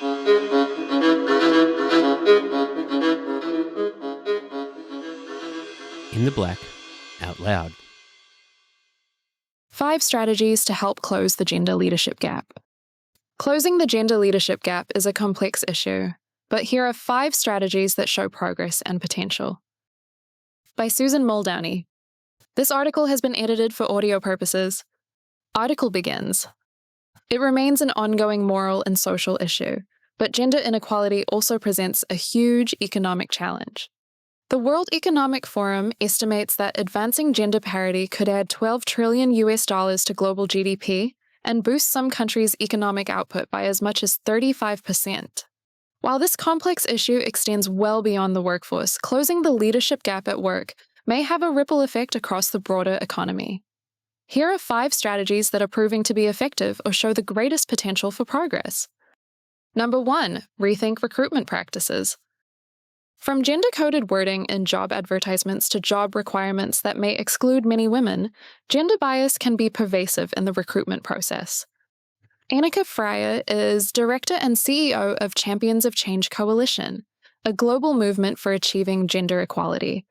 In the Black Out Loud. 5 strategies to help close the gender leadership gap. Closing the gender leadership gap is a complex issue, but here are 5 strategies that show progress and potential. By Susan Muldowney. This article has been edited for audio purposes. Article begins. It remains an ongoing moral and social issue, but gender inequality also presents a huge economic challenge. The World Economic Forum estimates that advancing gender parity could add $12 trillion to global GDP and boost some countries' economic output by as much as 35%. While this complex issue extends well beyond the workforce, closing the leadership gap at work may have a ripple effect across the broader economy. Here are 5 strategies that are proving to be effective or show the greatest potential for progress. Number 1, rethink recruitment practices. From gender-coded wording in job advertisements to job requirements that may exclude many women, gender bias can be pervasive in the recruitment process. Annika Fryer is Director and CEO of Champions of Change Coalition, a global movement for achieving gender equality.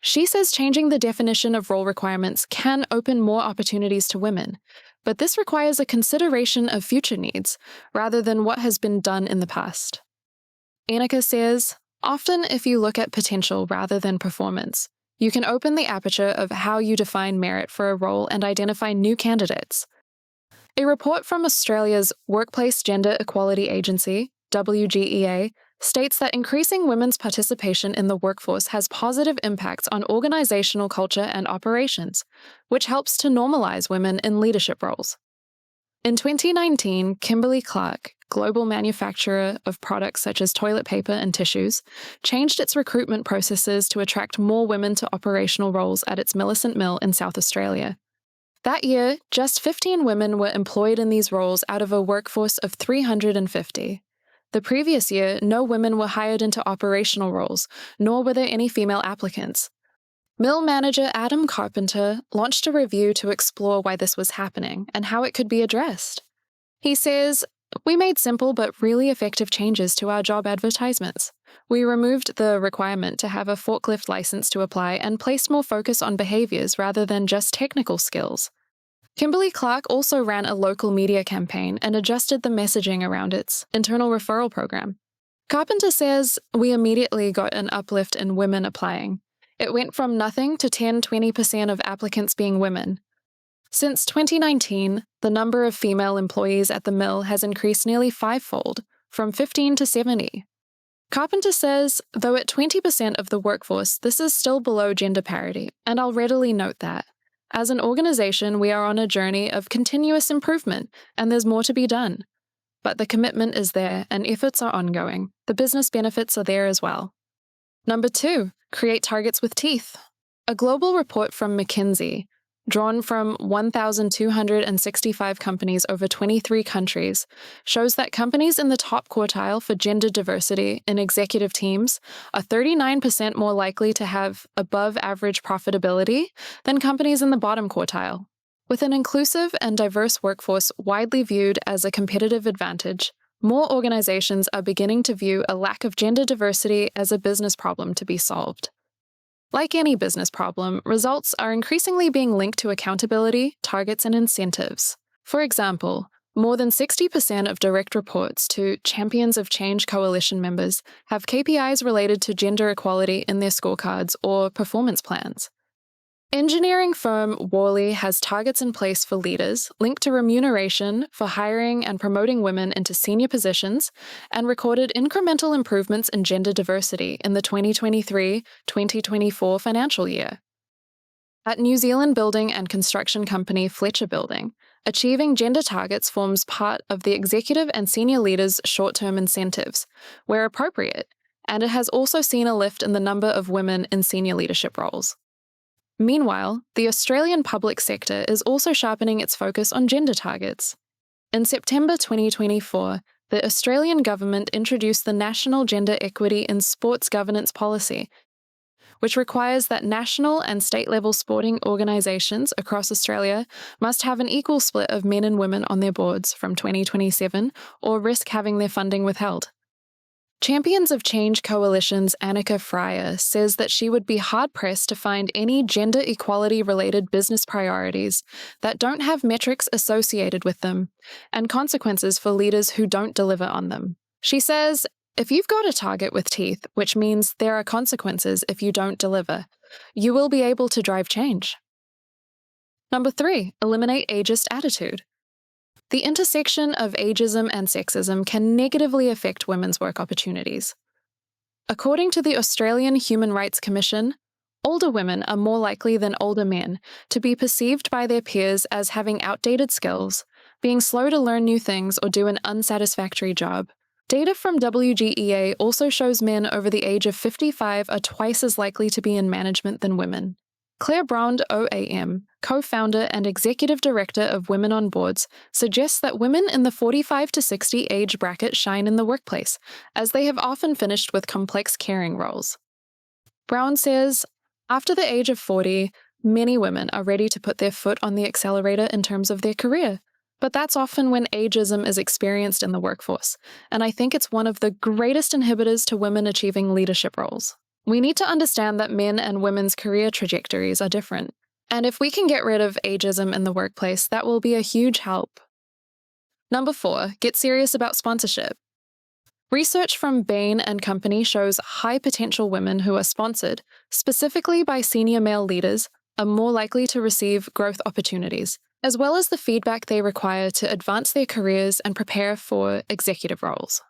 She says changing the definition of role requirements can open more opportunities to women, but this requires a consideration of future needs rather than what has been done in the past. Annika says, often, if you look at potential rather than performance, you can open the aperture of how you define merit for a role and identify new candidates. A report from Australia's Workplace Gender Equality Agency, WGEA, states that increasing women's participation in the workforce has positive impacts on organizational culture and operations, which helps to normalize women in leadership roles. In 2019, Kimberly-Clark, global manufacturer of products such as toilet paper and tissues, changed its recruitment processes to attract more women to operational roles at its Millicent Mill in South Australia. That year, just 15 women were employed in these roles out of a workforce of 350. The previous year, no women were hired into operational roles, nor were there any female applicants. Mill manager Adam Carpenter launched a review to explore why this was happening and how it could be addressed. He says, "We made simple but really effective changes to our job advertisements. We removed the requirement to have a forklift license to apply and placed more focus on behaviors rather than just technical skills." Kimberly-Clark also ran a local media campaign and adjusted the messaging around its internal referral program. Carpenter says, "We immediately got an uplift in women applying. It went from nothing to 10-20% of applicants being women. Since 2019, the number of female employees at the mill has increased nearly 5-fold, from 15 to 70. Carpenter says, though at 20% of the workforce, this is still below gender parity, and I'll readily note that. As an organization, we are on a journey of continuous improvement, and there's more to be done. But the commitment is there, and efforts are ongoing. The business benefits are there as well. Number 2, create targets with teeth. A global report from McKinsey, drawn from 1,265 companies over 23 countries, shows that companies in the top quartile for gender diversity in executive teams are 39% more likely to have above-average profitability than companies in the bottom quartile. With an inclusive and diverse workforce widely viewed as a competitive advantage, more organizations are beginning to view a lack of gender diversity as a business problem to be solved. Like any business problem, results are increasingly being linked to accountability, targets, and incentives. For example, more than 60% of direct reports to Champions of Change Coalition members have KPIs related to gender equality in their scorecards or performance plans. Engineering firm Worley has targets in place for leaders linked to remuneration for hiring and promoting women into senior positions and recorded incremental improvements in gender diversity in the 2023-2024 financial year. At New Zealand building and construction company Fletcher Building, achieving gender targets forms part of the executive and senior leaders' short-term incentives, where appropriate, and it has also seen a lift in the number of women in senior leadership roles. Meanwhile, the Australian public sector is also sharpening its focus on gender targets. In September 2024, the Australian government introduced the National Gender Equity in Sports Governance Policy, which requires that national and state-level sporting organisations across Australia must have an equal split of men and women on their boards from 2027 or risk having their funding withheld. Champions of Change Coalition's Annika Fryer says that she would be hard-pressed to find any gender equality-related business priorities that don't have metrics associated with them and consequences for leaders who don't deliver on them. She says, if you've got a target with teeth, which means there are consequences if you don't deliver, you will be able to drive change. Number 3, eliminate ageist attitude. The intersection of ageism and sexism can negatively affect women's work opportunities. According to the Australian Human Rights Commission, older women are more likely than older men to be perceived by their peers as having outdated skills, being slow to learn new things or do an unsatisfactory job. Data from WGEA also shows men over the age of 55 are twice as likely to be in management than women. Claire Brond OAM, co-founder and executive director of Women on Boards, suggests that women in the 45 to 60 age bracket shine in the workplace, as they have often finished with complex caring roles. Brown says, after the age of 40, many women are ready to put their foot on the accelerator in terms of their career, but that's often when ageism is experienced in the workforce, and I think it's one of the greatest inhibitors to women achieving leadership roles. We need to understand that men and women's career trajectories are different, and if we can get rid of ageism in the workplace, that will be a huge help. Number 4, get serious about sponsorship. Research from Bain and Company shows high potential women who are sponsored, specifically by senior male leaders, are more likely to receive growth opportunities, as well as the feedback they require to advance their careers and prepare for executive roles.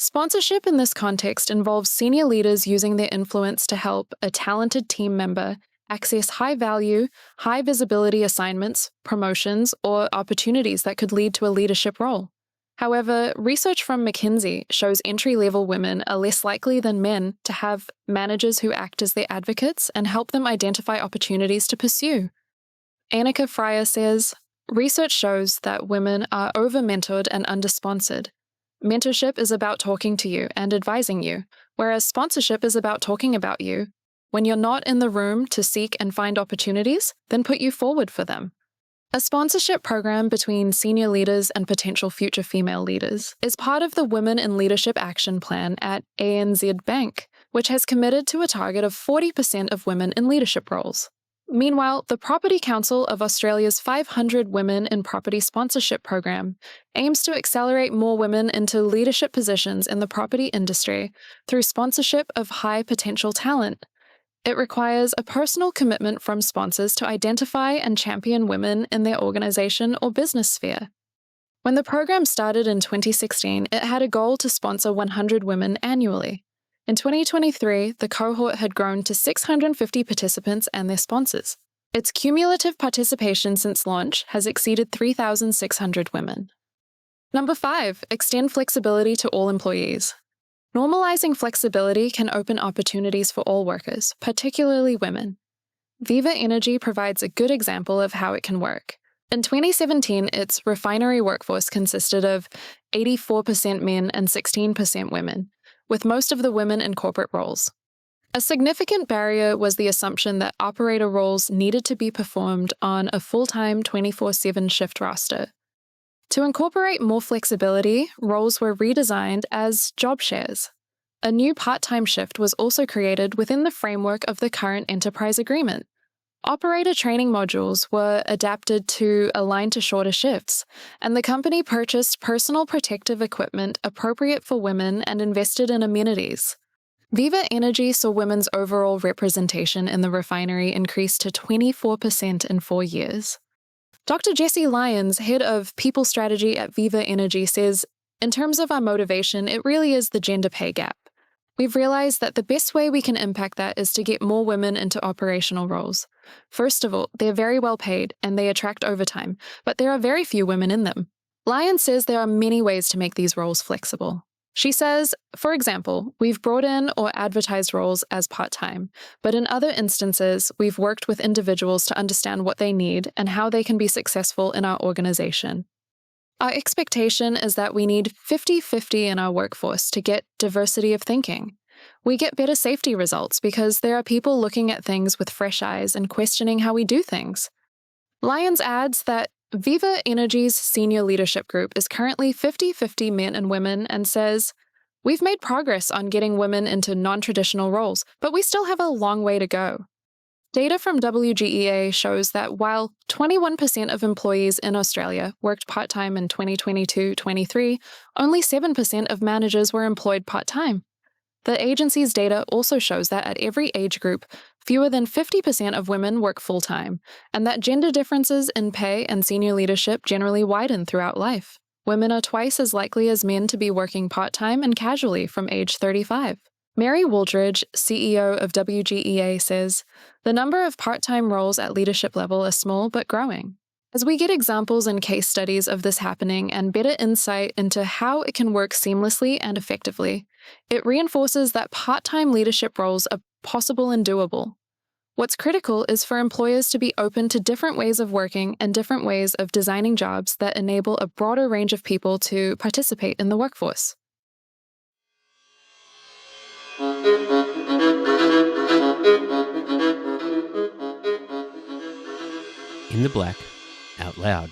Sponsorship in this context involves senior leaders using their influence to help a talented team member access high-value, high-visibility assignments, promotions, or opportunities that could lead to a leadership role. However, research from McKinsey shows entry-level women are less likely than men to have managers who act as their advocates and help them identify opportunities to pursue. Annika Fryer says, research shows that women are over-mentored and under-sponsored. Mentorship is about talking to you and advising you, whereas sponsorship is about talking about you. When you're not in the room to seek and find opportunities, then put you forward for them. A sponsorship program between senior leaders and potential future female leaders is part of the Women in Leadership Action Plan at ANZ Bank, which has committed to a target of 40% of women in leadership roles. Meanwhile, the Property Council of Australia's 500 Women in Property Sponsorship Program aims to accelerate more women into leadership positions in the property industry through sponsorship of high-potential talent. It requires a personal commitment from sponsors to identify and champion women in their organisation or business sphere. When the program started in 2016, it had a goal to sponsor 100 women annually. In 2023, the cohort had grown to 650 participants and their sponsors. Its cumulative participation since launch has exceeded 3,600 women. Number 5, extend flexibility to all employees. Normalizing flexibility can open opportunities for all workers, particularly women. Viva Energy provides a good example of how it can work. In 2017, its refinery workforce consisted of 84% men and 16% women, with most of the women in corporate roles. A significant barrier was the assumption that operator roles needed to be performed on a full-time 24/7 shift roster. To incorporate more flexibility, roles were redesigned as job shares. A new part-time shift was also created within the framework of the current enterprise agreement. Operator training modules were adapted to align to shorter shifts, and the company purchased personal protective equipment appropriate for women and invested in amenities. Viva Energy saw women's overall representation in the refinery increase to 24% in 4 years. Dr. Jessie Lyons, head of people strategy at Viva Energy, says, in terms of our motivation, it really is the gender pay gap. We've realized that the best way we can impact that is to get more women into operational roles. First of all, they're very well paid and they attract overtime, but there are very few women in them. Lyons says there are many ways to make these roles flexible. She says, for example, we've brought in or advertised roles as part-time, but in other instances, we've worked with individuals to understand what they need and how they can be successful in our organization. Our expectation is that we need 50-50 in our workforce to get diversity of thinking. We get better safety results because there are people looking at things with fresh eyes and questioning how we do things. Lyons adds that Viva Energy's senior leadership group is currently 50-50 men and women and says, "We've made progress on getting women into non-traditional roles, but we still have a long way to go." Data from WGEA shows that while 21% of employees in Australia worked part-time in 2022-23, only 7% of managers were employed part-time. The agency's data also shows that at every age group, fewer than 50% of women work full-time, and that gender differences in pay and senior leadership generally widen throughout life. Women are twice as likely as men to be working part-time and casually from age 35. Mary Wooldridge, CEO of WGEA, says, "The number of part-time roles at leadership level are small but growing." As we get examples and case studies of this happening and better insight into how it can work seamlessly and effectively, it reinforces that part-time leadership roles are possible and doable. What's critical is for employers to be open to different ways of working and different ways of designing jobs that enable a broader range of people to participate in the workforce. In the Black Out Loud.